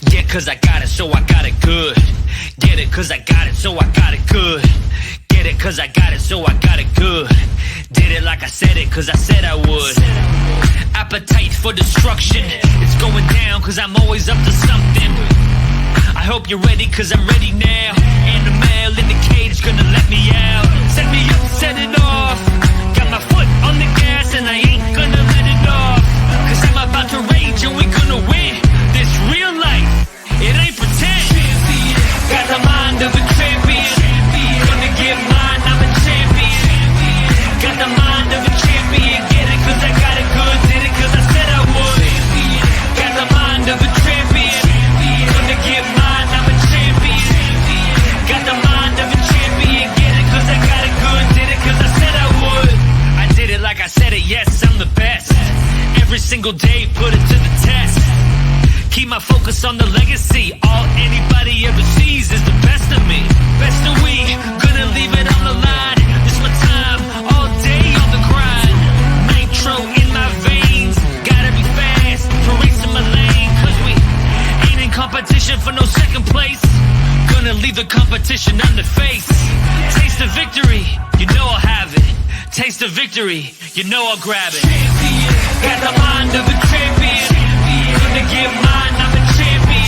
Yeah, cause I got it, so I got it good. Get it, cause I got it, so I got it good. Get it, cause I got it, so I got it good. Did it like I said it, cause I said I would. Appetite for destruction, it's going down, cause I'm always up to something. I hope you're ready, cause I'm ready now. Animal in the cage, gonna let me out. Set me up, set it off. Got my foot on the gas, and I ain't gonna let it off. Cause I'm about to rage, and we gonna win. This real life, it ain't pretend. Got the mind of a champion. Gonna get mine, I'm a champion. Got the mind of a champion. Get it, cause I got it good. Did it, cause I said I would. Got the mind of a champion. Gonna get mine, I'm a champion. Got the mind of a champion. Get it, cause I got it good. Did it, cause I said I would. I did it like I said it, yes, I'm the best. Every single day, put it to the test. Keep my focus on the legacy. All anybody ever sees is the best of me. Best of we, gonna leave it on the line. This my time, all day on the grind. Nitro in my veins, gotta be fast for racing my lane. Cause we ain't in competition for no second place. Gonna leave the competition on the face. Taste the victory, you know I'll have it. Taste the victory, you know I'll grab it. Got the mind of a champion. Gonna get mine, I'm a champion.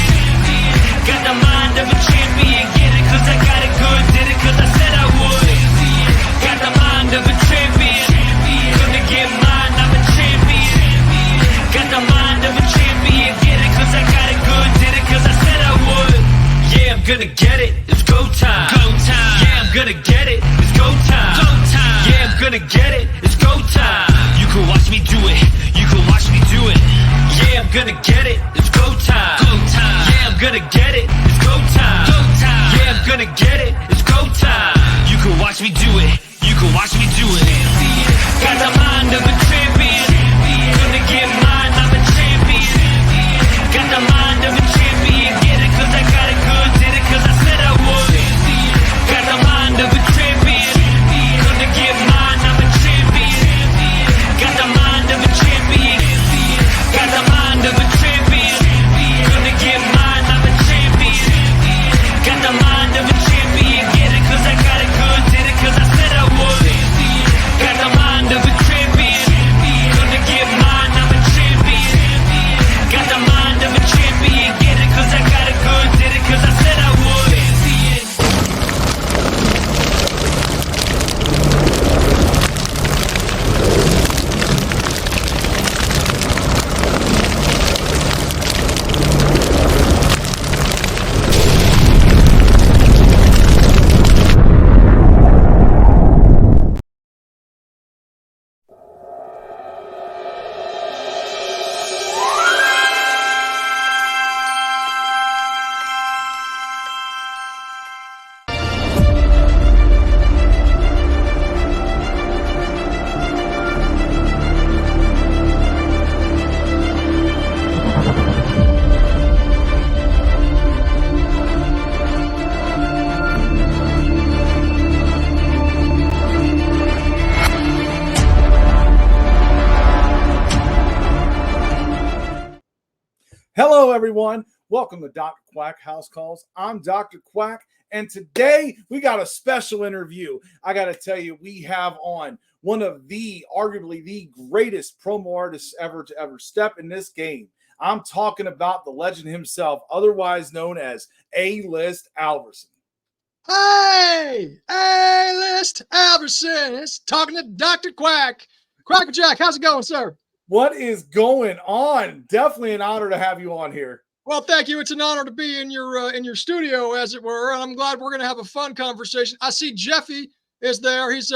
Got the mind of a champion. Get it, cause I got it good. Did it, cause I said I would. Got the mind of a champion. Gonna get mine, I'm a champion. Got the mind of a champion. Get it, cause I got it good. Did it, cause I said I would. Yeah, I'm gonna get it, it's go time. Go time. Yeah, I'm gonna get it, it's go time. Go time. Yeah, I'm gonna get it, it's go time. You can watch me do it, you can watch me do it. Yeah, I'm gonna get it, it's go time. Go time. Yeah, I'm gonna get it, it's go time. Go time. Yeah, I'm gonna get it, it's go time. You can watch me do it, you can watch me do it. Got the mind of a champion. Gonna get mine, I'm a champion. Got the mind of a champion. Get it, cause I got it good. Did it, cause I said I would. Got the mind of a champion. Gonna get mine, I'm a champion. Got the mind of a champion. Got the mind of a champion. Gonna get mine, I'm a champion. Got the mind of a champion. Get it, cause I got it good. Did it, cause I said I would. Got the mind of a champion. Gonna get mine, I'm a champion. Got the mind of a champion. Get it, cause I got it good. Did it, cause I said I would. Hello, everyone. Welcome to Dr. Quack House Calls. I'm Dr. Quack, and today we got a special interview. I got to tell you, we have on one of the, arguably the greatest promo artists ever to ever step in this game. I'm talking about the legend himself, otherwise known as A-List Alverson. Hey, A-List Alverson. It's talking to Dr. Quack. Quacker Jack, how's it going, sir? What is going on? Definitely an honor to have you on here. Well, thank you. It's an honor to be in your studio, as it were, and I'm glad we're going to have a fun conversation. I see Jeffy is there. He's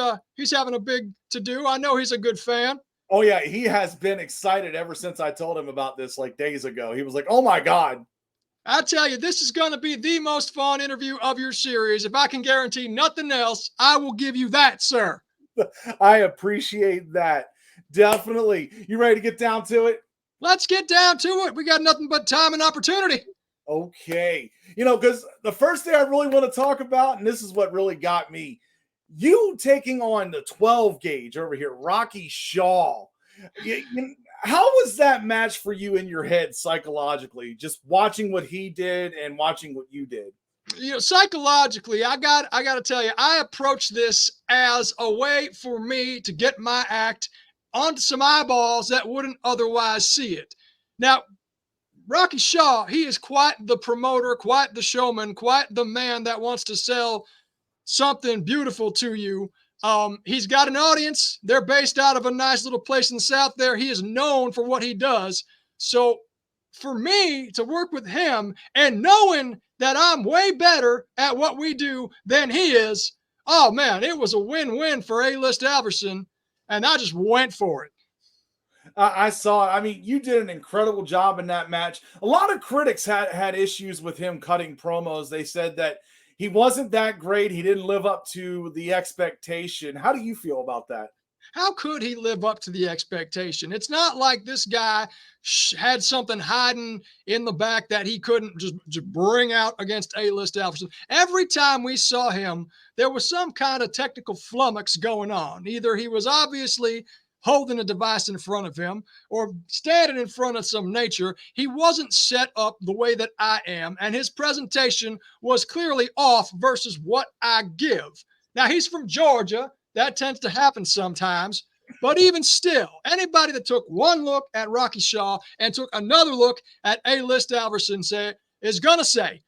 having a big to-do. I know he's a good fan. Oh, yeah. He has been excited ever since I told him about this like days ago. He was like, oh, my God. I tell you, this is going to be the most fun interview of your series. If I can guarantee nothing else, I will give you that, sir. I appreciate that. Definitely. You ready to get down to it? Let's get down to it. We got nothing but time and opportunity. Okay. You know, because the first thing I really want to talk about, and this is what really got me, you taking on the 12 gauge over here, Rocky Shaw. How was that match for you in your head psychologically? Just watching what he did and watching what you did. Psychologically, I got to tell you, I approached this as a way for me to get my act onto some eyeballs that wouldn't otherwise see it. Now, Rocky Shaw, he is quite the promoter, quite the showman, quite the man that wants to sell something beautiful to you. He's got an audience. They're based out of a nice little place in the South there. He is known for what he does. So for me to work with him and knowing that I'm way better at what we do than he is, oh man, it was a win-win for A-List Alverson, and I just went for it. I saw it. I mean, you did an incredible job in that match. A lot of critics had issues with him cutting promos. They said that he wasn't that great. He didn't live up to the expectation. How do you feel about that? How could he live up to the expectation? It's not like this guy had something hiding in the back that he couldn't just bring out against A-List Alverson. Every time we saw him, there was some kind of technical flummox going on. Either he was obviously holding a device in front of him or standing in front of some nature. He wasn't set up the way that I am, and his presentation was clearly off versus what I give. Now, he's from Georgia. That tends to happen sometimes. But even still, anybody that took one look at Rocky Shaw and took another look at A-List Alverson is going to say,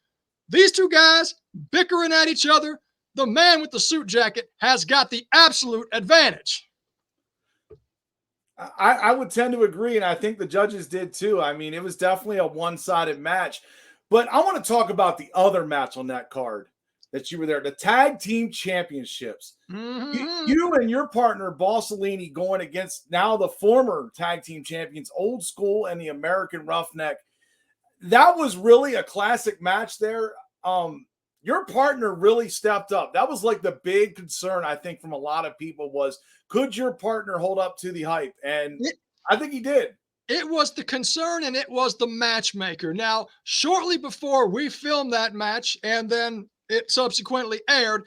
these two guys bickering at each other, the man with the suit jacket has got the absolute advantage. I would tend to agree, and I think the judges did too. I mean, it was definitely a one-sided match. But I want to talk about the other match on that card that you were there, the Tag Team Championships. Mm-hmm. You and your partner, Bossellini, going against now the former Tag Team Champions, Old School and the American Roughneck. That was really a classic match there. Your partner really stepped up. That was like the big concern, I think, from a lot of people was, could your partner hold up to the hype? And I think he did. It was the concern and it was the matchmaker. Now, shortly before we filmed that match and then it subsequently aired,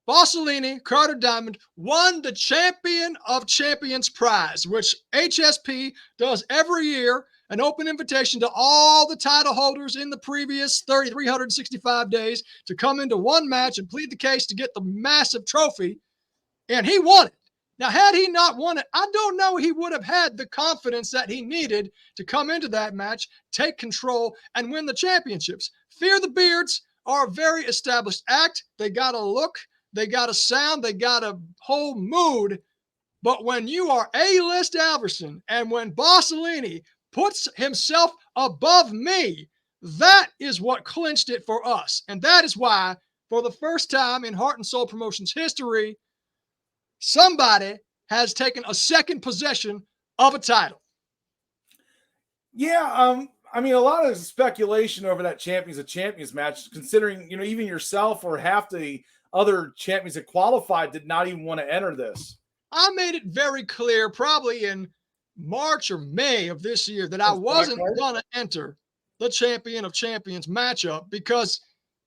Bossellini, Carter Diamond, won the Champion of Champions prize, which HSP does every year, an open invitation to all the title holders in the previous 365 days to come into one match and plead the case to get the massive trophy, and he won it. Now, had he not won it, I don't know he would have had the confidence that he needed to come into that match, take control, and win the championships. Fear the Beards are a very established act. They got a look, they got a sound, they got a whole mood. But when you are A-List Alverson and when Bossellini puts himself above me, that is what clinched it for us. And that is why, for the first time in Heart and Soul Promotions history, somebody has taken a second possession of a title. Yeah, I mean, a lot of speculation over that Champions of Champions match, considering, even yourself or half the other champions that qualified did not even want to enter this. I made it very clear, probably in March or May of this year, that I wasn't going to enter the Champion of Champions matchup because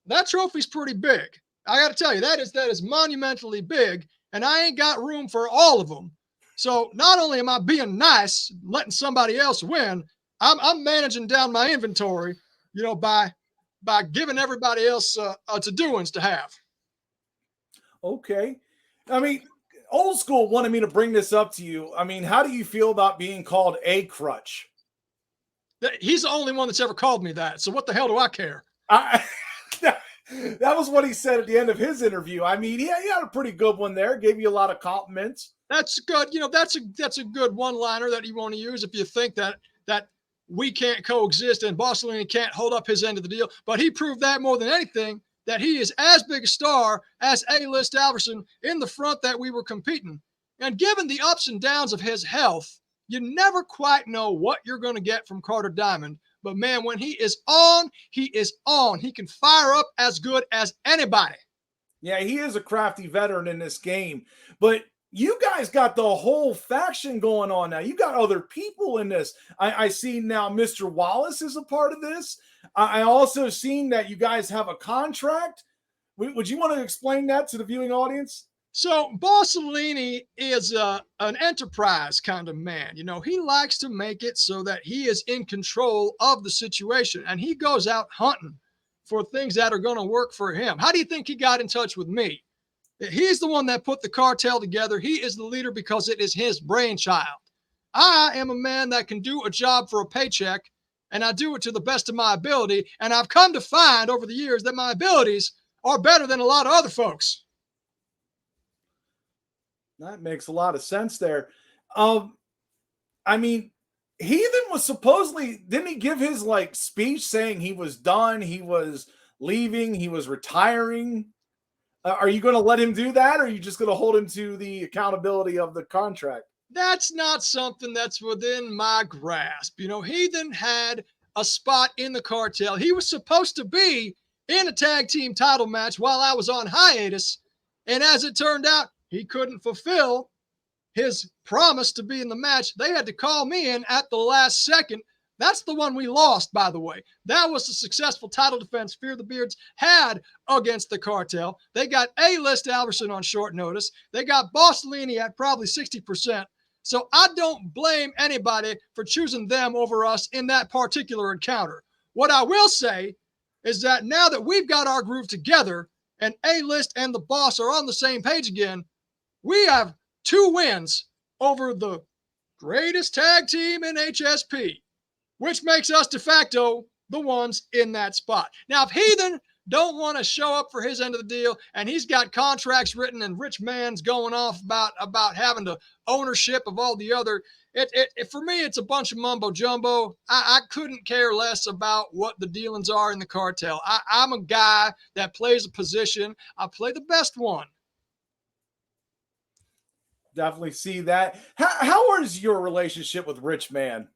that trophy's pretty big. I got to tell you, that is monumentally big, and I ain't got room for all of them. So not only am I being nice, letting somebody else win, I'm managing down my inventory, by giving everybody else to-doings to have. Okay. I mean, Old School wanted me to bring this up to you. I mean, how do you feel about being called a crutch? He's the only one that's ever called me that. So what the hell do I care? That was what he said at the end of his interview. I mean, he had a pretty good one there. Gave you a lot of compliments. That's good. That's a good one-liner that you want to use if you think that we can't coexist and Bossellini can't hold up his end of the deal. But he proved that more than anything, that he is as big a star as A-List Alverson in the front that we were competing. And given the ups and downs of his health, you never quite know what you're going to get from Carter Diamond. But man, when he is on, he is on. He can fire up as good as anybody. Yeah, he is a crafty veteran in this game. But you guys got the whole faction going on now. You got other people in this. I see now Mr. Wallace is a part of this. I also seen that you guys have a contract. Would you want to explain that to the viewing audience? So Bossellini is an enterprise kind of man. You know, he likes to make it so that he is in control of the situation, and he goes out hunting for things that are going to work for him. How do you think he got in touch with me? He's the one that put the cartel together. He is the leader because it is his brainchild. I am a man that can do a job for a paycheck, and I do it to the best of my ability. And I've come to find over the years that my abilities are better than a lot of other folks. That makes a lot of sense there. I mean, Heathen was supposedly, didn't he give his like speech saying he was done, he was leaving, he was retiring? Are you going to let him do that, or are you just going to hold him to the accountability of the contract? That's not something that's within my grasp. You know, Heathen had a spot in the cartel. He was supposed to be in a tag team title match while I was on hiatus. And as it turned out, he couldn't fulfill his promise to be in the match. They had to call me in at the last second. That's the one we lost, by the way. That was the successful title defense Fear the Beards had against the cartel. They got A-List Alverson on short notice. They got Bossellini at probably 60%. So I don't blame anybody for choosing them over us in that particular encounter. What I will say is that now that we've got our groove together and A-List and the boss are on the same page again, we have 2 wins over the greatest tag team in HSP, which makes us de facto the ones in that spot. Now, if Heathen don't want to show up for his end of the deal, and he's got contracts written and Rich Mann's going off about having the ownership of all the other, for me, it's a bunch of mumbo jumbo. I couldn't care less about what the dealings are in the cartel. I'm a guy that plays a position. I play the best one. Definitely see that. How is your relationship with Rich Mann?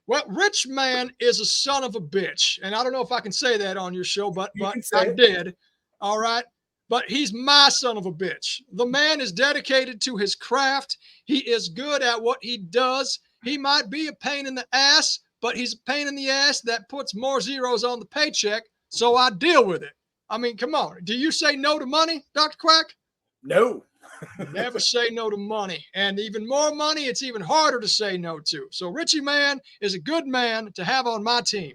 Well, Rich Mann is a son of a bitch. And I don't know if I can say that on your show, but I it. did. All right. But he's my son of a bitch. The man is dedicated to his craft. He is good at what he does. He might be a pain in the ass, but he's a pain in the ass that puts more zeros on the paycheck. So I deal with it. I mean, come on. Do you say no to money, Dr. Quack? No. Never say no to money. And even more money, it's even harder to say no to. So Richie Mann is a good man to have on my team.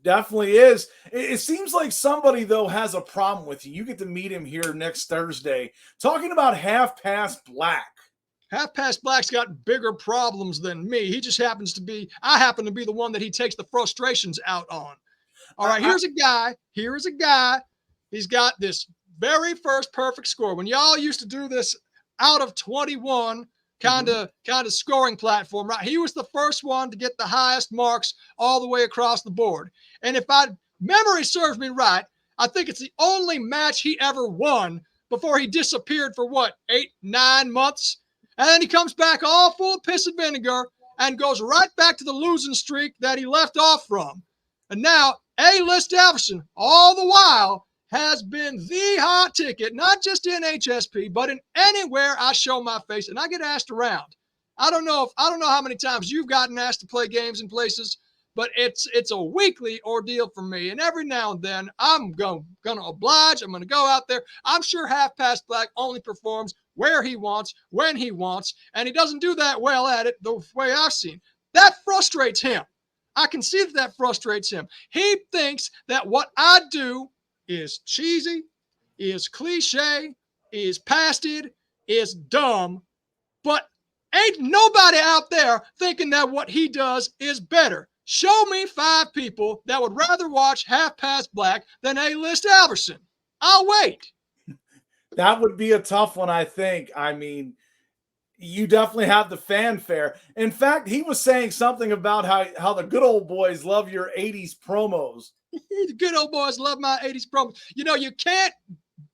Definitely is. It seems like somebody, though, has a problem with you. You get to meet him here next Thursday. Talking about Half Past Black. Half Past Black's got bigger problems than me. He just happens to be, I happen to be the one that he takes the frustrations out on. All right, here's a guy. Here is a guy. He's got this very first perfect score. When y'all used to do this out of 21 kind of scoring platform, right? He was the first one to get the highest marks all the way across the board. And if memory serves me right, I think it's the only match he ever won before he disappeared for 8-9 months. And then he comes back all full of piss and vinegar and goes right back to the losing streak that he left off from. And now A-List Alverson, all the while, has been the hot ticket, not just in HSP, but in anywhere I show my face and I get asked around. I don't know how many times you've gotten asked to play games in places, but it's a weekly ordeal for me. And every now and then I'm gonna oblige. I'm gonna go out there. I'm sure Half Past Black only performs where he wants, when he wants, and he doesn't do that well at it the way I've seen. That frustrates him. I can see that frustrates him. He thinks that what I do is cheesy, is cliche, is past it, is dumb, but ain't nobody out there thinking that what he does is better. Show me 5 people that would rather watch Half Past Black than A-List Alverson. I'll wait. That would be a tough one, I think. I mean, you definitely have the fanfare. In fact, he was saying something about how the good old boys love your 80s promos. The good old boys love my 80s promos. You know, you can't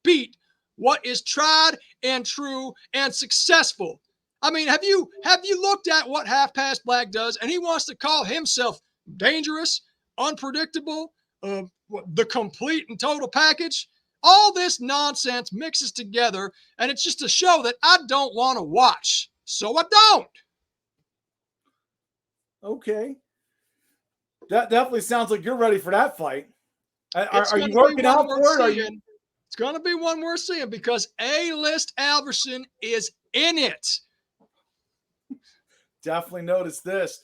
beat what is tried and true and successful. I mean, have you looked at what Half Past Black does? And he wants to call himself dangerous, unpredictable, the complete and total package. All this nonsense mixes together, and it's just a show that I don't want to watch. So I don't. Okay. That definitely sounds like you're ready for that fight. Are you working out for it? It's going to be one worth seeing because A-List Alverson is in it. Definitely noticed this.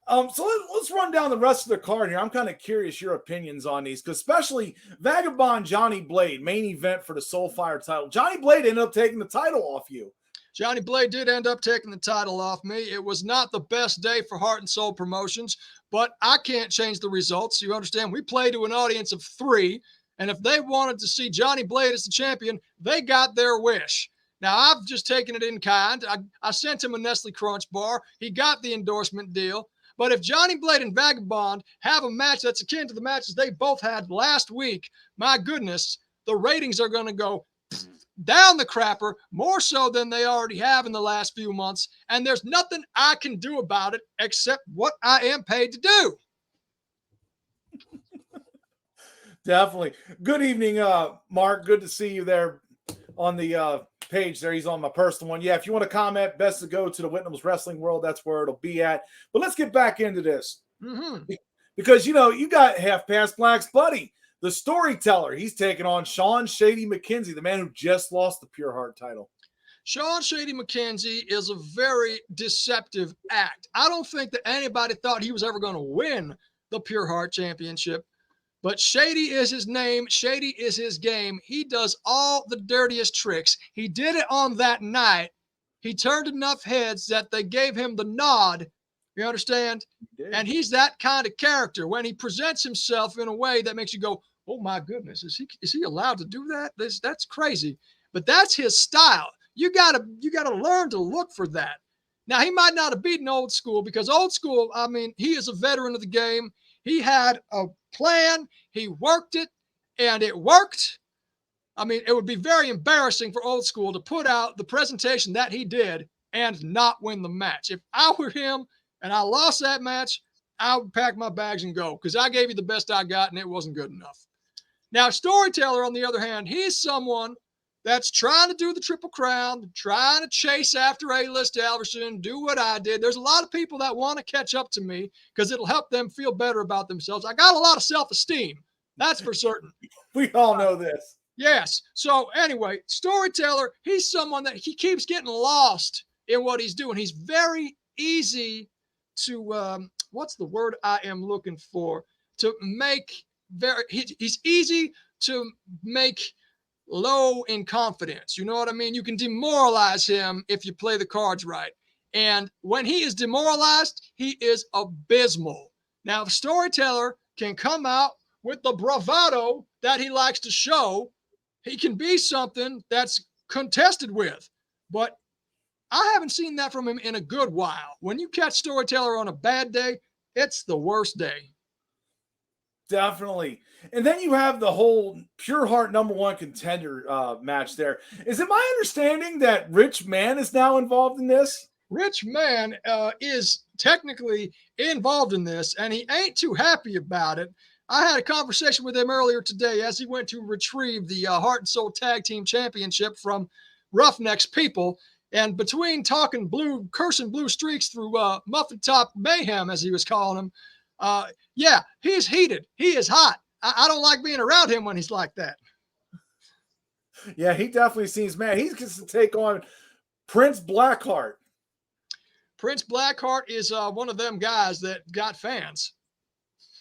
Let's run down the rest of the card here. I'm kind of curious your opinions on these, because especially Vagabond Johnny Blade, main event for the Soulfire title. Johnny Blade ended up taking the title off you. Johnny Blade did end up taking the title off me. It was not the best day for Heart and Soul Promotions, but I can't change the results. You understand? We play to an audience of 3, and if they wanted to see Johnny Blade as the champion, they got their wish. Now, I've just taken it in kind. I sent him a Nestle Crunch bar. He got the endorsement deal. But if Johnny Blade and Vagabond have a match that's akin to the matches they both had last week, my goodness, the ratings are going to go down the crapper more so than they already have in the last few months. And there's nothing I can do about it except what I am paid to do. Definitely. Good evening, Mark. Good to see you there on the page there. He's on my personal one. Yeah, if you want to comment, best to go to the Whitnam's Wrestling World. That's where it'll be at. But let's get back into this. Because, you got Half Past Black's buddy, the storyteller. He's taking on Sean Shady McKenzie, the man who just lost the Pure Heart title. Sean Shady McKenzie is a very deceptive act. I don't think that anybody thought he was ever going to win the Pure Heart Championship. But Shady is his name. Shady is his game. He does all the dirtiest tricks. He did it on that night. He turned enough heads that they gave him the nod. You understand? And he's that kind of character. When he presents himself in a way that makes you go, oh my goodness, is he allowed to do that? That's crazy. But that's his style. You gotta learn to look for that. Now, he might not have beaten Old School because Old School, I mean, he is a veteran of the game. He had a plan, he worked it, and it worked. I mean, it would be very embarrassing for Old School to put out the presentation that he did and not win the match. If I were him and I lost that match, I would pack my bags and go because I gave you the best I got and it wasn't good enough. Now, Storyteller, on the other hand, he's someone that's trying to do the Triple Crown, trying to chase after A-List Alverson, do what I did. There's a lot of people that want to catch up to me because it'll help them feel better about themselves. I got a lot of self-esteem. That's for certain. We all know this. Yes. So anyway, Storyteller, he's someone that he keeps getting lost in what he's doing. He's very easy to, what's the word I am looking for? To make he's easy to make low in confidence. You know what I mean? You can demoralize him if you play the cards right. And when he is demoralized, he is abysmal. Now, the Storyteller can come out with the bravado that he likes to show. He can be something that's contested with. But I haven't seen that from him in a good while. When you catch Storyteller on a bad day, it's the worst day. Definitely. And then you have the whole Pure Heart #1 contender match there. Is it my understanding that Rich Mann is now involved in this? Rich Mann is technically involved in this, and he ain't too happy about it. I had a conversation with him earlier today as he went to retrieve the Heart and Soul Tag Team Championship from Roughneck's people. And between talking cursing blue streaks through Muffin Top Mayhem, as he was calling him, yeah, he's heated. He is hot. I don't like being around him when he's like that. Yeah, he definitely seems mad. He gets to take on Prince Blackheart. Prince Blackheart is one of them guys that got fans.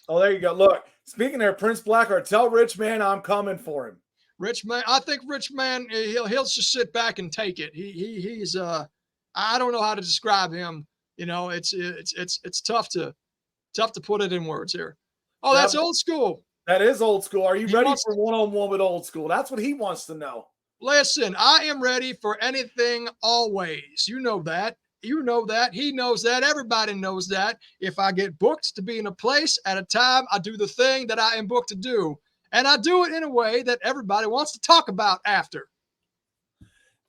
Oh, there you go. Look, speaking there, Prince Blackheart, tell Rich Mann I'm coming for him. Rich Mann, I think Rich Mann, he'll just sit back and take it. He's I don't know how to describe him. You know, it's tough to put it in words here. Oh, that's Old School. That is Old School. Are you ready for one-on-one with Old School? That's what he wants to know. Listen, I am ready for anything always. You know that. You know that. He knows that. Everybody knows that. If I get booked to be in a place at a time, I do the thing that I am booked to do. And I do it in a way that everybody wants to talk about after.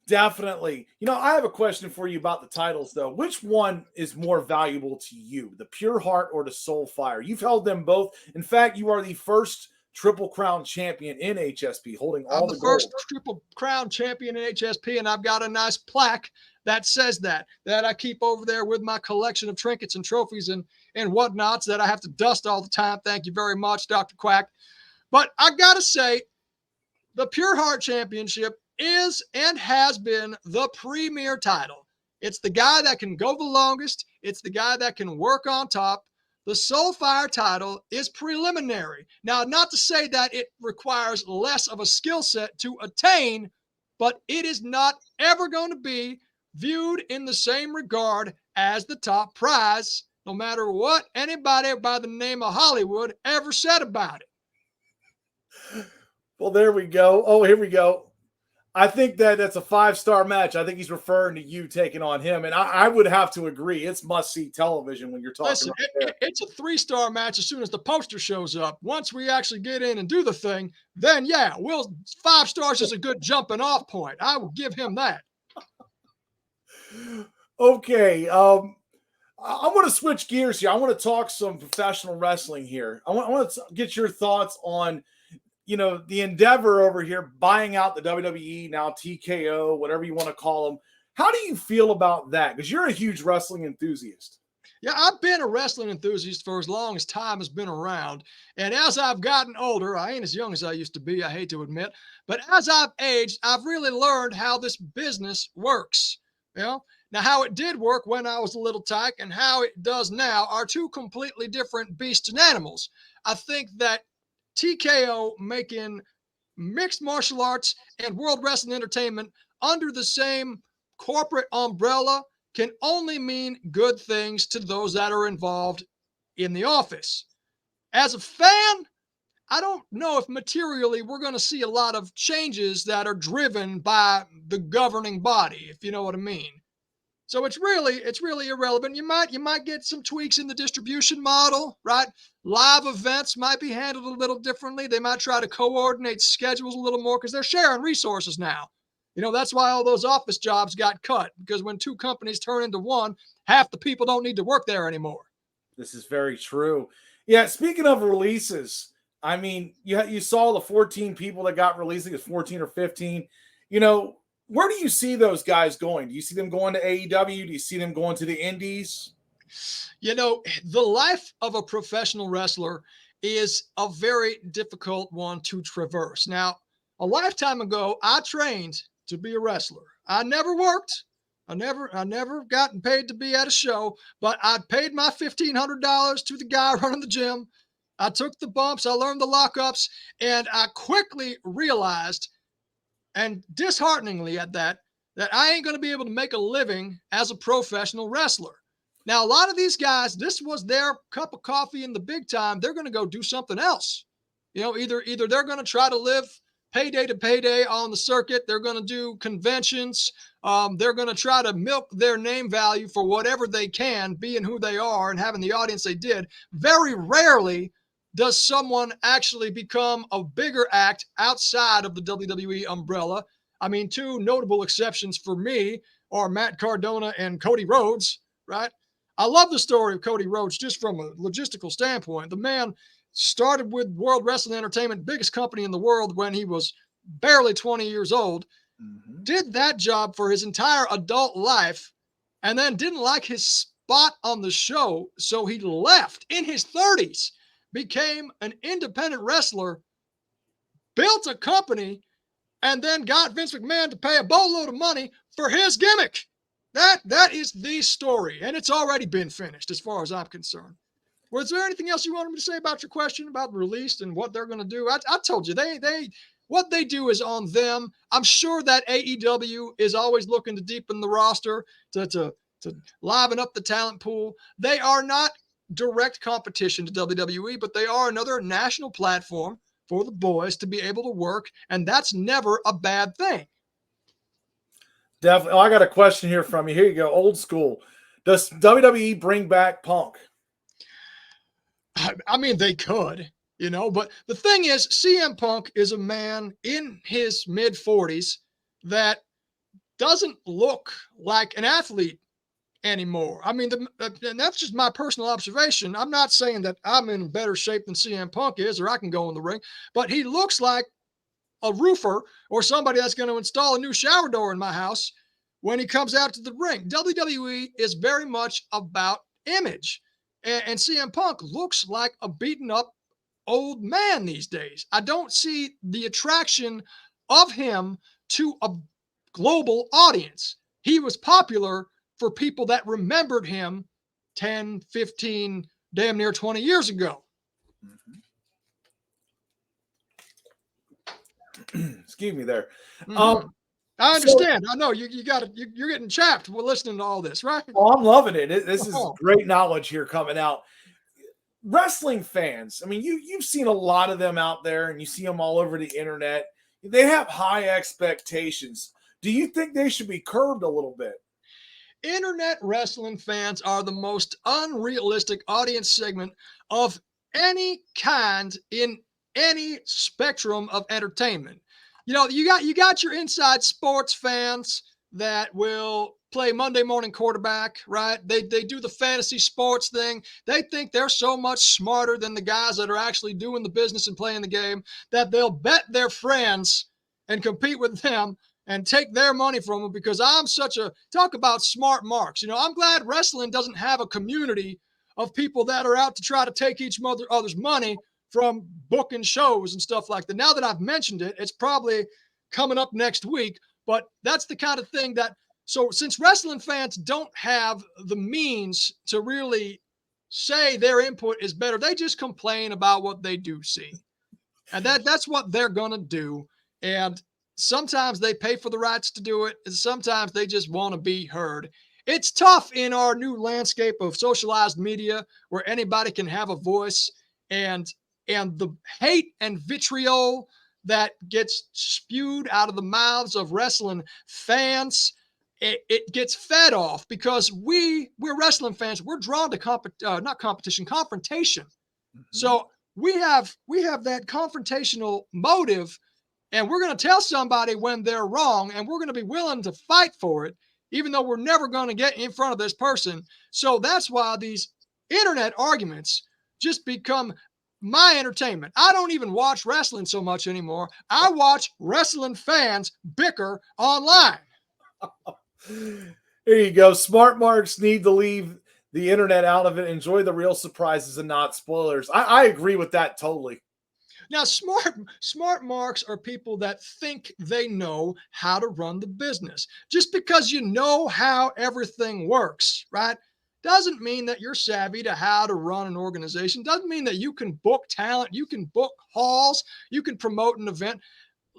Definitely. You know, I have a question for you about the titles, though. Which one is more valuable to you, the Pure Heart or the Soulfire? You've held them both. In fact, you are the first Triple Crown champion in HSP, holding all the gold. I'm the first Triple Crown champion in HSP, and I've got a nice plaque that says that I keep over there with my collection of trinkets and trophies and whatnots that I have to dust all the time. Thank you very much, Dr. Quack. But I got to say, the Pure Heart Championship is and has been the premier title. It's the guy that can go the longest. It's the guy that can work on top. The Soulfire title is preliminary. Now, not to say that it requires less of a skill set to attain, but it is not ever going to be viewed in the same regard as the top prize, no matter what anybody by the name of Hollywood ever said about it. Well, there we go. Oh, here we go. I think that's a 5-star match. I think he's referring to you taking on him, and I would have to agree. It's must-see television when you're talking. Listen, it's a 3-star match as soon as the poster shows up. Once we actually get in and do the thing, then yeah, 5 stars is a good jumping off point. I will give him that. Okay, I want to switch gears here. I want to talk some professional wrestling here. I want to get your thoughts on, the endeavor over here, buying out the WWE, now TKO, whatever you want to call them. How do you feel about that? Because you're a huge wrestling enthusiast. Yeah, I've been a wrestling enthusiast for as long as time has been around. And as I've gotten older, I ain't as young as I used to be, I hate to admit, but as I've aged, I've really learned how this business works. Now how it did work when I was a little tyke and how it does now are two completely different beasts and animals. I think that TKO making mixed martial arts and World Wrestling Entertainment under the same corporate umbrella can only mean good things to those that are involved in the office. As a fan, I don't know if materially we're going to see a lot of changes that are driven by the governing body, if you know what I mean. So it's really irrelevant. You might get some tweaks in the distribution model, right? Live events might be handled a little differently. They might try to coordinate schedules a little more because they're sharing resources now. That's why all those office jobs got cut, because when 2 companies turn into one, half the people don't need to work there anymore. This is very true. Yeah, speaking of releases, I mean, you saw the 14 people that got released. I think it's 14 or 15. Where do you see those guys going? Do you see them going to AEW? Do you see them going to the Indies? The life of a professional wrestler is a very difficult one to traverse. Now, a lifetime ago, I trained to be a wrestler. I never worked. I never gotten paid to be at a show, but I paid my $1,500 to the guy running the gym. I took the bumps. I learned the lockups, and I quickly realized, and dishearteningly at that I ain't going to be able to make a living as a professional wrestler. Now, a lot of these guys, this was their cup of coffee in the big time. They're going to go do something else. Either they're going to try to live payday to payday on the circuit. They're going to do conventions. They're going to try to milk their name value for whatever they can, being who they are and having the audience they did. Very rarely does someone actually become a bigger act outside of the WWE umbrella. I mean, 2 notable exceptions for me are Matt Cardona and Cody Rhodes, right? I love the story of Cody Rhodes just from a logistical standpoint. The man started with World Wrestling Entertainment, biggest company in the world, when he was barely 20 years old, did that job for his entire adult life, and then didn't like his spot on the show, so he left in his 30s, became an independent wrestler, built a company, and then got Vince McMahon to pay a boatload of money for his gimmick. That is the story, and it's already been finished as far as I'm concerned. Was there anything else you wanted me to say about your question about the release and what they're going to do? I told you, what they do is on them. I'm sure that AEW is always looking to deepen the roster, to liven up the talent pool. They are not direct competition to WWE, but they are another national platform for the boys to be able to work, and that's never a bad thing. Definitely. I got a question here from you. Here you go, old school. Does WWE bring back Punk? I mean, they could, but the thing is, CM Punk is a man in his mid-40s that doesn't look like an athlete anymore. I mean, and that's just my personal observation. I'm not saying that I'm in better shape than CM Punk is, or I can go in the ring, but he looks like a roofer or somebody that's going to install a new shower door in my house when he comes out to the ring. WWE is very much about image. And CM Punk looks like a beaten up old man these days. I don't see the attraction of him to a global audience. He was popular for people that remembered him 10, 15, damn near 20 years ago. Excuse me there. I understand. I know you got it. You're getting chapped. We're listening to all this, right? Oh, I'm loving it. This is great knowledge here coming out. Wrestling fans, I mean, you've seen a lot of them out there, and you see them all over the internet. They have high expectations. Do you think they should be curbed a little bit? Internet wrestling fans are the most unrealistic audience segment of any kind in any spectrum of entertainment. You know, you got your inside sports fans that will play Monday morning quarterback, right? They do the fantasy sports thing. They think they're so much smarter than the guys that are actually doing the business and playing the game that they'll bet their friends and compete with them and take their money from them because I'm such a talk about smart marks. You know, I'm glad wrestling doesn't have a community of people that are out to try to take each other's money from booking shows and stuff like that. Now that I've mentioned it, it's probably coming up next week, but that's the kind of thing that, so since wrestling fans don't have the means to really say their input is better, they just complain about what they do see. And that's what they're going to do. And sometimes they pay for the rights to do it, and sometimes they just want to be heard. It's tough in our new landscape of socialized media where anybody can have a voice, and the hate and vitriol that gets spewed out of the mouths of wrestling fans, it gets fed off because we're wrestling fans. We're drawn to confrontation. So we have that confrontational motive, and we're going to tell somebody when they're wrong, and we're going to be willing to fight for it, even though we're never going to get in front of this person. So that's why these internet arguments just become my entertainment. I don't even watch wrestling so much anymore. I watch wrestling fans bicker online. There you go. Smart marks need to leave the internet out of it. Enjoy the real surprises and not spoilers. I agree with that totally. Now, smart marks are people that think they know how to run the business. Just because you know how everything works, right, doesn't mean that you're savvy to how to run an organization. Doesn't mean that you can book talent, you can book halls, you can promote an event.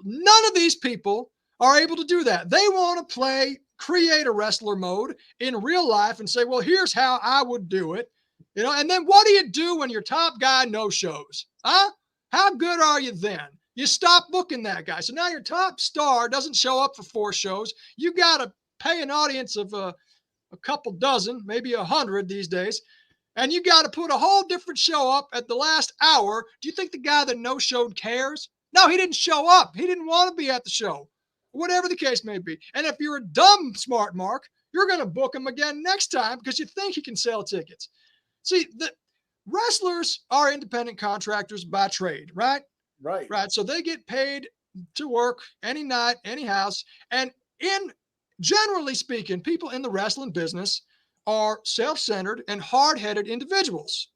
None of these people are able to do that. They want to create a wrestler mode in real life and say, well, here's how I would do it. You know, and then what do you do when your top guy no shows? Huh? How good are you then? You stop booking that guy. So now your top star doesn't show up for 4 shows. You got to pay an audience of a couple dozen, maybe 100 these days. And you got to put a whole different show up at the last hour. Do you think the guy that no-showed cares? No, he didn't show up. He didn't want to be at the show, whatever the case may be. And if you're a dumb smart mark, you're going to book him again next time because you think he can sell tickets. See, the wrestlers are independent contractors by trade, right? Right. Right. So they get paid to work any night, any house. And generally speaking, people in the wrestling business are self-centered and hard-headed individuals,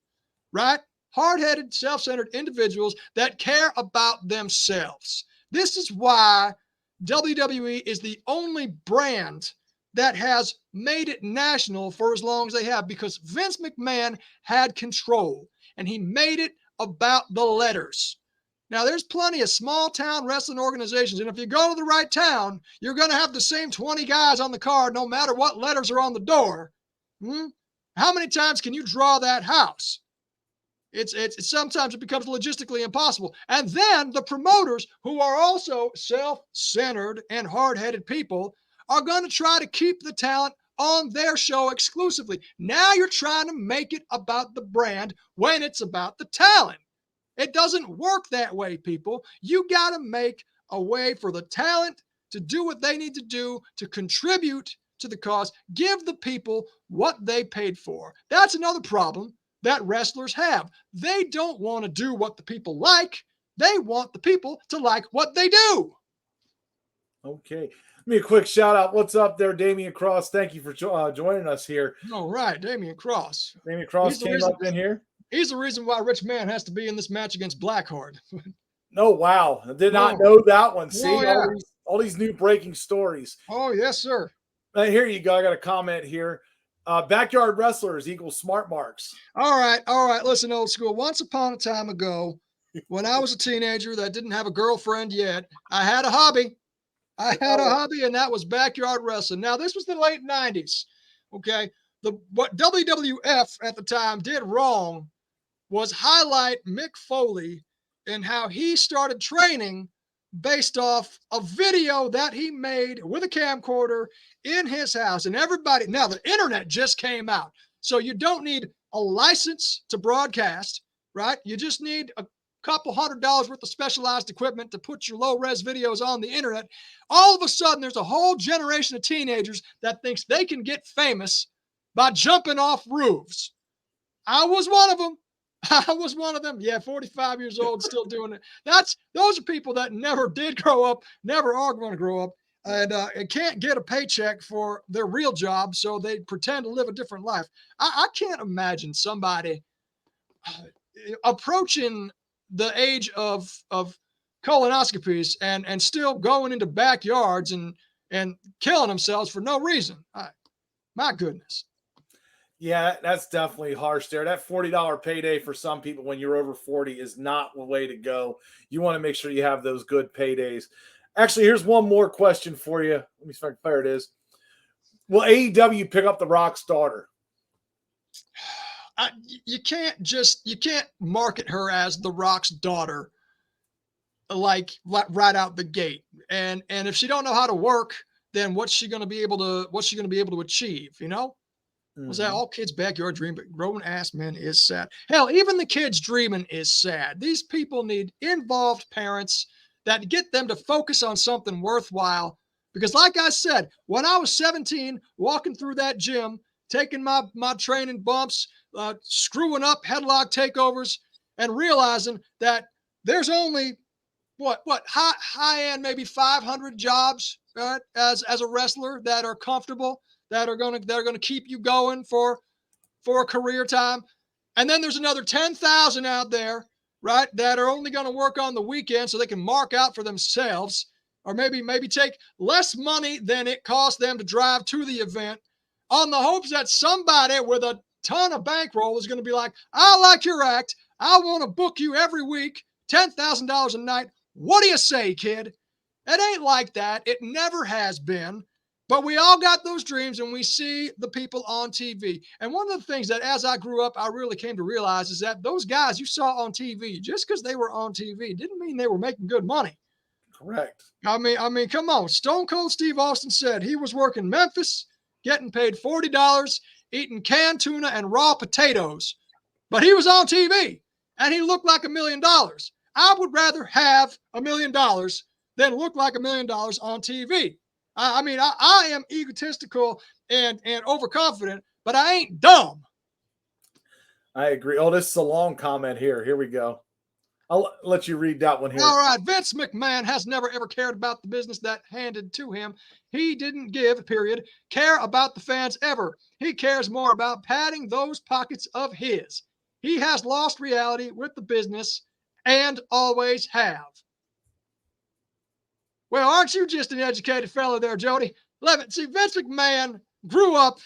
right? Hard-headed, self-centered individuals that care about themselves. This is why WWE is the only brand that has made it national for as long as they have, because Vince McMahon had control and he made it about the letters. Now, there's plenty of small town wrestling organizations, and if you go to the right town, you're going to have the same 20 guys on the card no matter what letters are on the door. How many times can you draw that house? It's sometimes it becomes logistically impossible. And then the promoters, who are also self-centered and hard-headed people, are going to try to keep the talent on their show exclusively. Now you're trying to make it about the brand when it's about the talent. It doesn't work that way, people. You got to make a way for the talent to do what they need to do to contribute to the cause. Give the people what they paid for. That's another problem that wrestlers have. They don't want to do what the people like. They want the people to like what they do. Okay. Me a quick shout out. What's up there, Damian Cross? Thank you for joining us here. All right, Damian Cross. Damian Cross came up in here. He's the reason why Rich Man has to be in this match against Blackheart. No, wow. I did not Oh. know that one. See, Oh, yeah. all these new breaking stories. Oh, yes, sir. Here you go. I got a comment here. Backyard wrestlers equals smart marks. All right. Listen, old school. Once upon a time ago, when I was a teenager that didn't have a girlfriend yet, I had a hobby. And that was backyard wrestling. Now, this was the late 90s. Okay. What WWF at the time did wrong was highlight Mick Foley and how he started training based off a video that he made with a camcorder in his house. And everybody, now the internet just came out. So you don't need a license to broadcast, right? You just need a couple $100 worth of specialized equipment to put your low-res videos on the internet. All of a sudden, there's a whole generation of teenagers that thinks they can get famous by jumping off roofs. I was one of them. Yeah, 45 years old, still doing it. Those are people that never did grow up, never are going to grow up, and can't get a paycheck for their real job, so they pretend to live a different life. I can't imagine somebody approaching the age of colonoscopies and still going into backyards and killing themselves for no reason. My goodness. Yeah, that's definitely harsh there. That $40 payday for some people when you're over 40 is not the way to go. You want to make sure you have those good paydays. Actually, here's one more question for you. Let me see if there it is. Will AEW pick up The Rock's daughter? You can't market her as The Rock's daughter like right out the gate. And if she don't know how to work, then what's she going to be able to achieve, you know? Was that all kids' backyard dream? But grown ass men is sad. Hell, even the kids dreaming is sad. These people need involved parents that get them to focus on something worthwhile. Because like I said, when I was 17, walking through that gym, taking my training bumps, screwing up headlock takeovers, and realizing that there's only high end, maybe 500 jobs as a wrestler that are comfortable, that are gonna keep you going for a career time. And then there's another 10,000 out there, right, that are only gonna work on the weekend so they can mark out for themselves, or maybe take less money than it costs them to drive to the event, on the hopes that somebody with a ton of bankroll is gonna be like, I like your act, I want to book you every week, $10,000 a night. What do you say, kid? It ain't like that. It never has been. But we all got those dreams, and we see the people on TV. And one of the things that as I grew up, I really came to realize is that those guys you saw on TV, just because they were on TV, didn't mean they were making good money. Correct. I mean, come on. Stone Cold Steve Austin said he was working Memphis, getting paid $40, eating canned tuna and raw potatoes. But he was on TV, and he looked like $1 million. I would rather have $1 million than look like $1 million on TV. I am egotistical and overconfident, but I ain't dumb. I agree. Oh, this is a long comment here. Here we go. I'll let you read that one here. All right. Vince McMahon has never, ever cared about the business that handed to him. He didn't care about the fans ever. He cares more about padding those pockets of his. He has lost reality with the business and always have. Well, aren't you just an educated fellow there, Jody? See, Vince McMahon grew up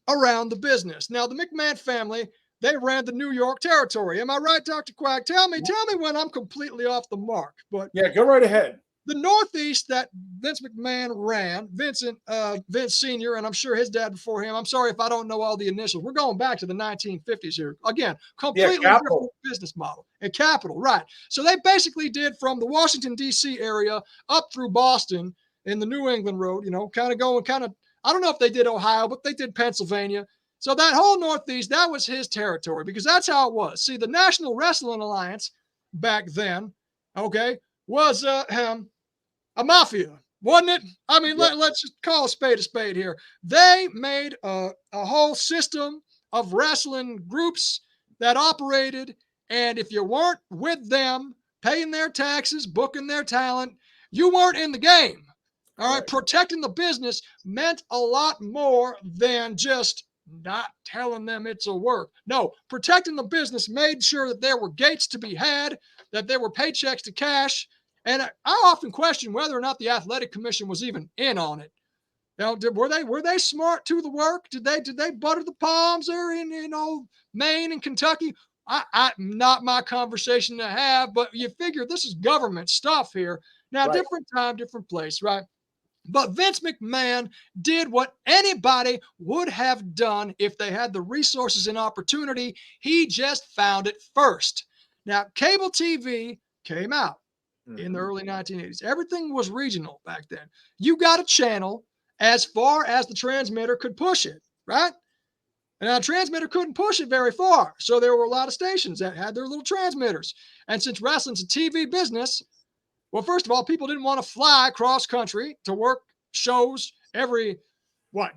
around the business. Now, the McMahon family, they ran the New York territory. Am I right, Dr. Quack? Tell me when I'm completely off the mark. But yeah, go right ahead. The Northeast that Vince McMahon ran, Vince Sr., and I'm sure his dad before him. I'm sorry if I don't know all the initials. We're going back to the 1950s here. Again, completely different business model. And Capital, right. So they basically did from the Washington, D.C. area up through Boston in the New England road, kind of, I don't know if they did Ohio, but they did Pennsylvania. So that whole Northeast, that was his territory because that's how it was. See, the National Wrestling Alliance back then, okay, was a mafia, wasn't it? I mean, let's just call a spade here. They made a whole system of wrestling groups that operated, and if you weren't with them, paying their taxes, booking their talent, you weren't in the game. All right, protecting the business meant a lot more than just not telling them it's a work. No, protecting the business, made sure that there were gates to be had, that there were paychecks to cash. And I often question whether or not the athletic commission was even in on it. Now, were they smart to the work? Did they butter the palms there in Maine and Kentucky? Not my conversation to have, but you figure this is government stuff here. Now, Right. different time, different place, right? But Vince McMahon did what anybody would have done if they had the resources and opportunity. He just found it first. Now, cable TV came out in the early 1980s. Everything was regional back then. You got a channel as far as the transmitter could push it, right? And our transmitter couldn't push it very far. So there were a lot of stations that had their little transmitters. And since wrestling's a TV business, well, first of all, people didn't want to fly cross country to work shows every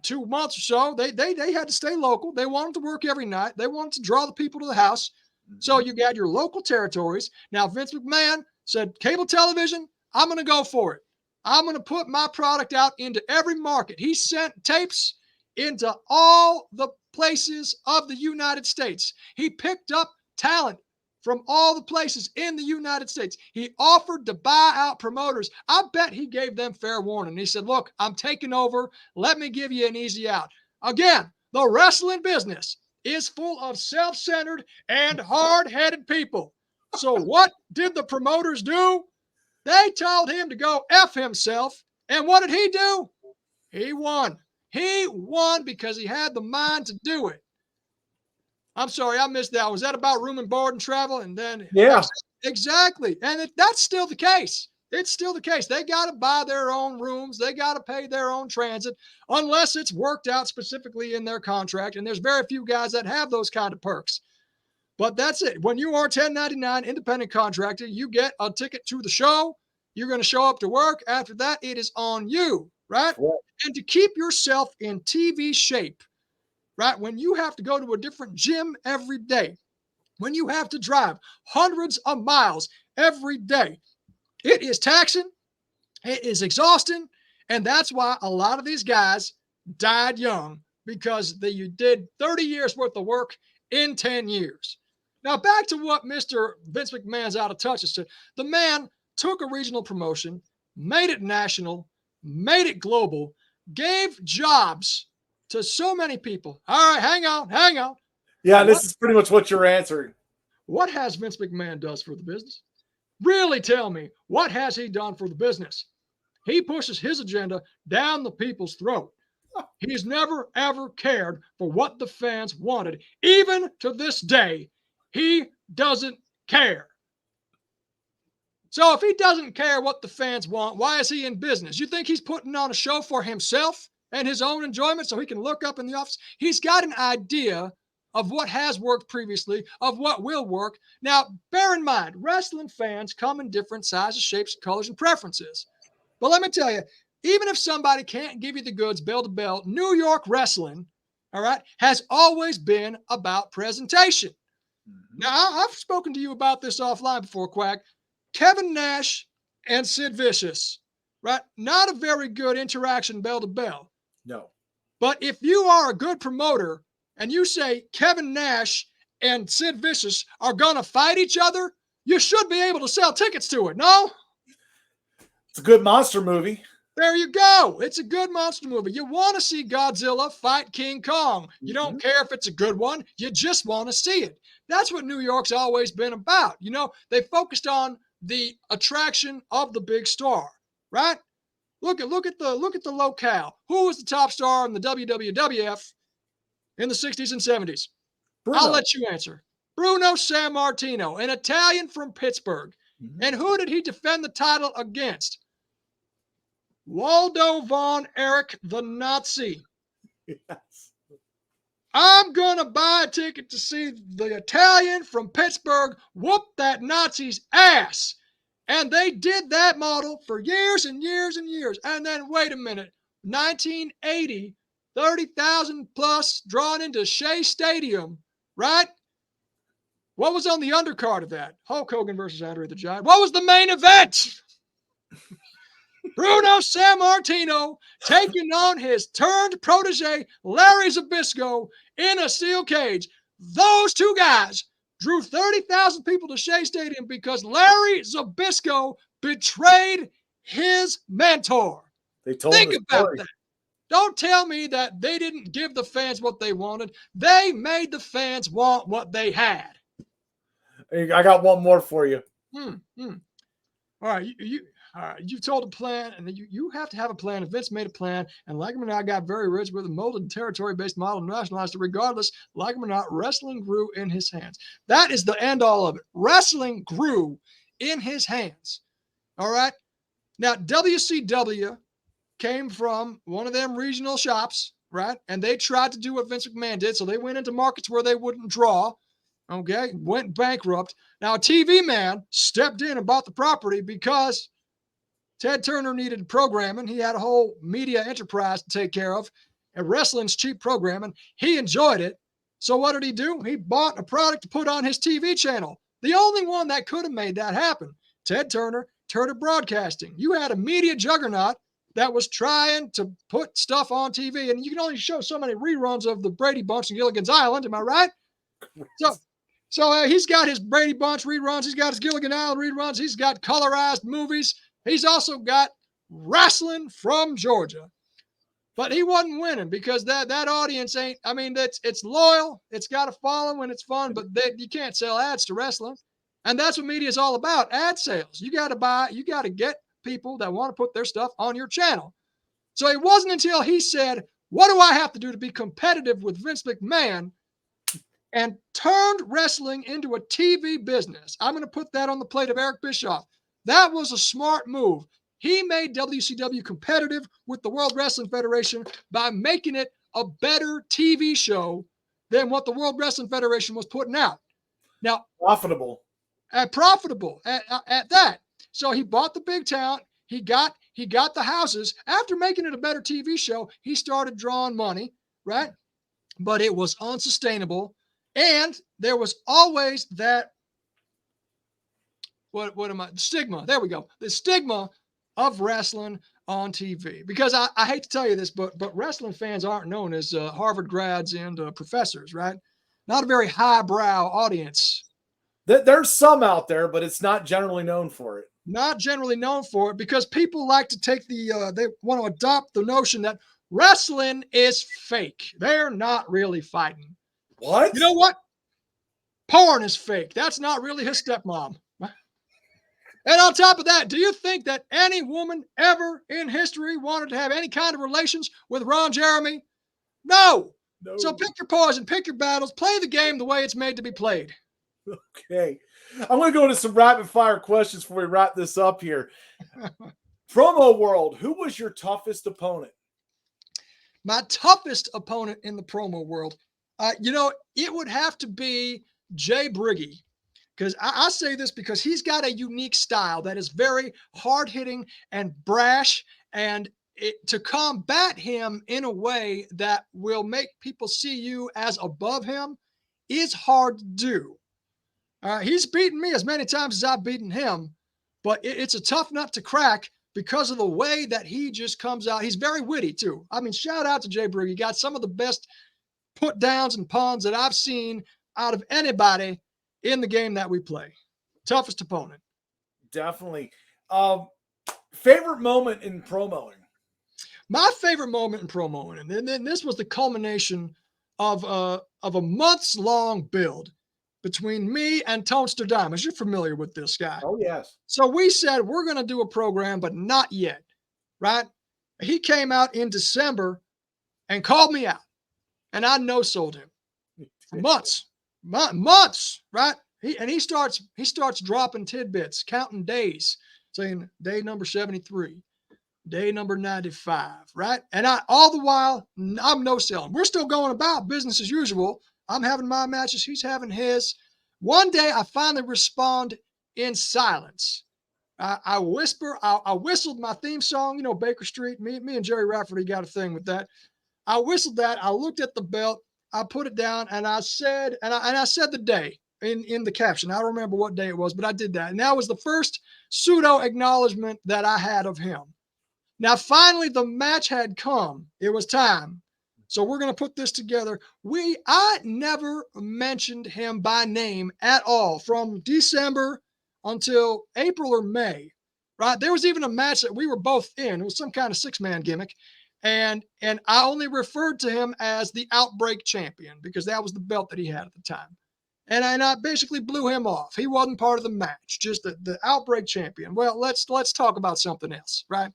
2 months or so. They had to stay local. They wanted to work every night. They wanted to draw the people to the house. So you got your local territories. Now Vince McMahon said, cable television, I'm going to go for it. I'm going to put my product out into every market. He sent tapes into all the places of the United States. He picked up talent from all the places in the United States. He offered to buy out promoters. I bet he gave them fair warning. He said, look, I'm taking over. Let me give you an easy out. Again, the wrestling business is full of self-centered and hard-headed people. So what did the promoters do? They told him to go F himself. And what did he do? He won. He won because he had the mind to do it. I'm sorry, I missed that. Was that about room and board and travel? And then, Yeah, exactly. And that's still the case. It's still the case. They got to buy their own rooms. They got to pay their own transit, unless it's worked out specifically in their contract. And there's very few guys that have those kind of perks. But that's it. When you are 1099 independent contractor, you get a ticket to the show. You're going to show up to work. After that, it is on you, right? Yeah. And to keep yourself in TV shape, right? When you have to go to a different gym every day, when you have to drive hundreds of miles every day, it is taxing, it is exhausting, and that's why a lot of these guys died young, because you did 30 years worth of work in 10 years. Now, back to what Mr. Vince McMahon's out of touch said. The man took a regional promotion, made it national, made it global, gave jobs to so many people. All right, hang on. Yeah, this is pretty much what you're answering. What has Vince McMahon does for the business? Really tell me, what has he done for the business? He pushes his agenda down the people's throat. He's never, ever cared for what the fans wanted. Even to this day, he doesn't care. So if he doesn't care what the fans want, why is he in business? You think he's putting on a show for himself and his own enjoyment so he can look up in the office? He's got an idea of what has worked previously, of what will work. Now, bear in mind, wrestling fans come in different sizes, shapes, colors, and preferences. But let me tell you, even if somebody can't give you the goods bell to bell, New York wrestling, all right, has always been about presentation. Now, I've spoken to you about this offline before, Quack. Kevin Nash and Sid Vicious, right? Not a very good interaction bell to bell. No. But if you are a good promoter and you say Kevin Nash and Sid Vicious are going to fight each other, you should be able to sell tickets to it, no? It's a good monster movie. There you go. It's a good monster movie. You want to see Godzilla fight King Kong. You don't care if it's a good one. You just want to see it. That's what New York's always been about. You know, they focused on the attraction of the big star, right? Look at the locale. Who was the top star in the WWF in the 60s and 70s? Bruno. I'll let you answer. Bruno Sammartino, an Italian from Pittsburgh. And who did he defend the title against? Waldo von Erich, the Nazi. Yes. I'm going to buy a ticket to see the Italian from Pittsburgh whoop that Nazi's ass. And they did that model for years and years and years. And then, wait a minute, 1980, 30,000 plus drawn into Shea Stadium, right? What was on the undercard of that? Hulk Hogan versus Andre the Giant. What was the main event? Bruno Sammartino taking on his turned protege, Larry Zbyszko, in a steel cage. Those two guys drew 30,000 people to Shea Stadium because Larry Zbyszko betrayed his mentor. They told Think the about story. that. Don't tell me that they didn't give the fans what they wanted. They made the fans want what they had. Hey, I got one more for you. All right, all right, you've told a plan, and you have to have a plan. If Vince made a plan, and like him or not, got very rich with a molded and territory-based model and nationalized it, regardless, like him or not, wrestling grew in his hands. That is the end all of it. Wrestling grew in his hands. All right. Now, WCW came from one of them regional shops, right? And they tried to do what Vince McMahon did. So they went into markets where they wouldn't draw, okay? Went bankrupt. Now, a TV man stepped in and bought the property because Ted Turner needed programming. He had a whole media enterprise to take care of, and wrestling's cheap programming. He enjoyed it. So what did he do? He bought a product to put on his TV channel. The only one that could have made that happen. Ted Turner, Turner Broadcasting. You had a media juggernaut that was trying to put stuff on TV, and you can only show so many reruns of the Brady Bunch and Gilligan's Island. Am I right? So he's got his Brady Bunch reruns. He's got his Gilligan Island reruns. He's got colorized movies. He's also got wrestling from Georgia. But he wasn't winning because that audience ain't, I mean, it's loyal. It's got a following when it's fun, but you can't sell ads to wrestling. And that's what media is all about, ad sales. You got to get people that want to put their stuff on your channel. So it wasn't until he said, what do I have to do to be competitive with Vince McMahon, and turned wrestling into a TV business. I'm going to put that on the plate of Eric Bischoff. That was a smart move. He made WCW competitive with the World Wrestling Federation by making it a better TV show than what the World Wrestling Federation was putting out. Now, Profitable at that. So he bought the big town. He got the houses. After making it a better TV show, he started drawing money, right? But it was unsustainable. And there was always that, stigma. There we go. The stigma of wrestling on TV. Because I hate to tell you this, but wrestling fans aren't known as Harvard grads and professors, right? Not a very highbrow audience. There's some out there, but it's not generally known for it. Not generally known for it because people like to take they want to adopt the notion that wrestling is fake. They're not really fighting. What? You know what? Porn is fake. That's not really his stepmom. And on top of that, do you think that any woman ever in history wanted to have any kind of relations with Ron Jeremy? No. So pick your poison, pick your battles, play the game the way it's made to be played. Okay. I'm going to go into some rapid fire questions before we wrap this up here. Promo world, who was your toughest opponent? My toughest opponent in the promo world, it would have to be Jay Briggy. Because I say this because he's got a unique style that is very hard-hitting and brash, and to combat him in a way that will make people see you as above him is hard to do. He's beaten me as many times as I've beaten him, but it's a tough nut to crack because of the way that he just comes out. He's very witty, too. I mean, shout out to Jay Briggy. He got some of the best put-downs and puns that I've seen out of anybody in the game that we play. Toughest opponent. Definitely. Favorite moment in promoing? My favorite moment in promoing, and then this was the culmination of a months-long build between me and Tonster Diamonds. You're familiar with this guy. Oh, yes. So we said, we're going to do a program, but not yet, right? He came out in December and called me out, and I no-sold him for months, right? He starts dropping tidbits, counting days, saying day number 73, day number 95, right? And all the while, I'm no-selling. We're still going about business as usual. I'm having my matches. He's having his. One day, I finally respond in silence. I whistled my theme song, Baker Street. Me and Jerry Rafferty got a thing with that. I whistled that. I looked at the belt. I put it down, and I said, I said the day in the caption. I don't remember what day it was, but I did that. And that was the first pseudo acknowledgement that I had of him. Now, finally, the match had come. It was time. So we're going to put this together. I never mentioned him by name at all from December until April or May, right? There was even a match that we were both in. It was some kind of 6-man gimmick. And I only referred to him as the Outbreak Champion because that was the belt that he had at the time. And I basically blew him off. He wasn't part of the match, just the Outbreak Champion. Well, let's talk about something else, right?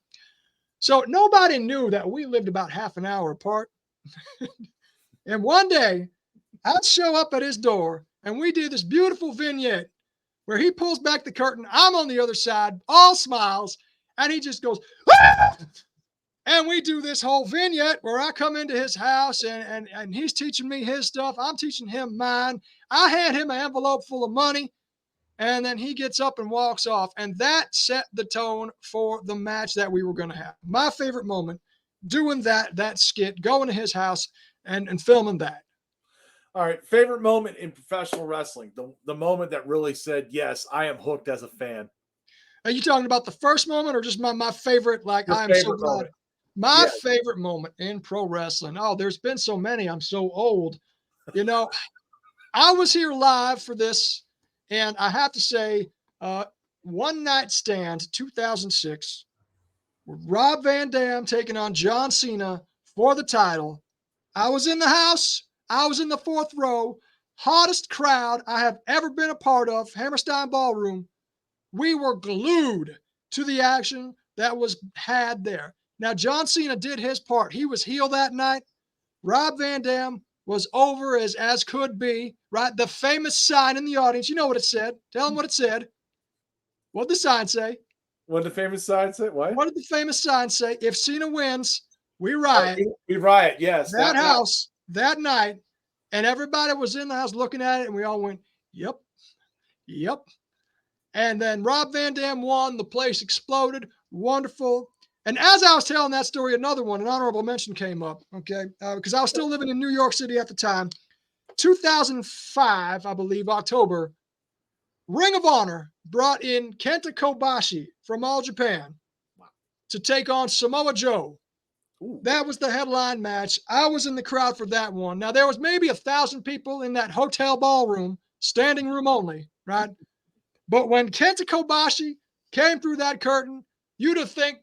So nobody knew that we lived about half an hour apart. And one day, I'd show up at his door, and we did this beautiful vignette where he pulls back the curtain. I'm on the other side, all smiles, and he just goes, "Ah!" And we do this whole vignette where I come into his house, and he's teaching me his stuff. I'm teaching him mine. I hand him an envelope full of money, and then he gets up and walks off. And that set the tone for the match that we were going to have. My favorite moment, doing that skit, going to his house and filming that. All right. Favorite moment in professional wrestling. The moment that really said, yes, I am hooked as a fan. Are you talking about the first moment or just my favorite? Like, Your I'm favorite so glad. moment. My favorite moment in pro wrestling. Oh, there's been so many. I'm so old. You know, I was here live for this, and I have to say, One Night Stand 2006, Rob Van Dam taking on John Cena for the title. I was in the house. I was in the 4th row. Hottest crowd I have ever been a part of, Hammerstein Ballroom. We were glued to the action that was had there. Now, John Cena did his part. He was heel that night. Rob Van Dam was over as could be, right? The famous sign in the audience. You know what it said. Tell them what it said. What did the sign say? What did the famous sign say? What did the famous sign say? If Cena wins, we riot. We riot, yes. That house, that night, and everybody was in the house looking at it, and we all went, yep, yep. And then Rob Van Dam won. The place exploded. Wonderful. And as I was telling that story, another one, an honorable mention came up, okay? Because I was still living in New York City at the time. 2005, I believe, October, Ring of Honor brought in Kenta Kobashi from All Japan to take on Samoa Joe. Ooh. That was the headline match. I was in the crowd for that one. Now, there was maybe 1,000 people in that hotel ballroom, standing room only, right? But when Kenta Kobashi came through that curtain, you'd have think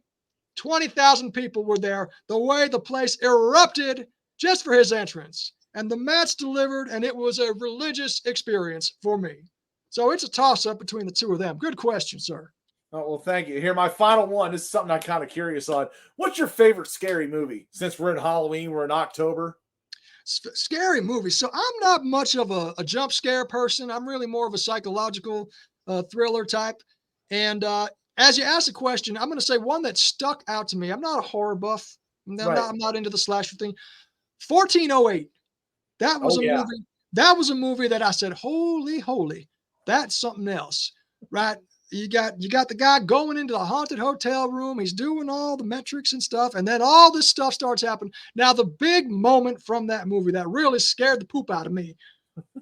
20,000 people were there, the way the place erupted just for his entrance. And the match delivered, and it was a religious experience for me. So it's a toss-up between the two of them. Good question, sir. Oh, well, thank you. Here, my final one. This is something I'm kind of curious on. What's your favorite scary movie? Since we're in Halloween, we're in October. Scary movie. So I'm not much of a jump scare person. I'm really more of a psychological thriller type. And as you asked the question, I'm going to say one that stuck out to me. I'm not a horror buff. I'm not into the slasher thing. 1408. That was movie. That was a movie that I said, holy, that's something else, right? You got the guy going into the haunted hotel room. He's doing all the metrics and stuff. And then all this stuff starts happening. Now, the big moment from that movie that really scared the poop out of me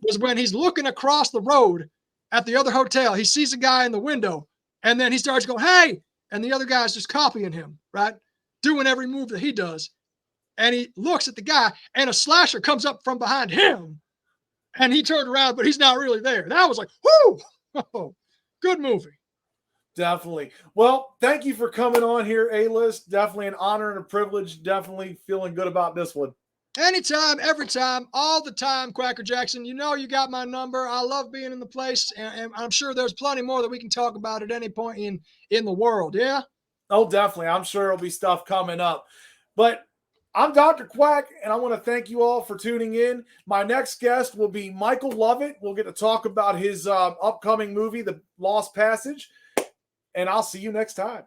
was when he's looking across the road at the other hotel. He sees a guy in the window, and then he starts going, hey, and the other guy's just copying him, right? Doing every move that he does. And he looks at the guy, and a slasher comes up from behind him, and he turned around, but he's not really there. That was like, whoo! Oh, good movie. Definitely. Well, thank you for coming on here, A-List. Definitely an honor and a privilege. Definitely feeling good about this one. Anytime, every time, all the time, Quacker Jackson. You know you got my number. I love being in the place, and I'm sure there's plenty more that we can talk about at any point in the world, yeah? Oh, definitely. I'm sure there'll be stuff coming up. But I'm Dr. Quack, and I want to thank you all for tuning in. My next guest will be Michael Lovett. We'll get to talk about his upcoming movie, The Lost Passage, and I'll see you next time.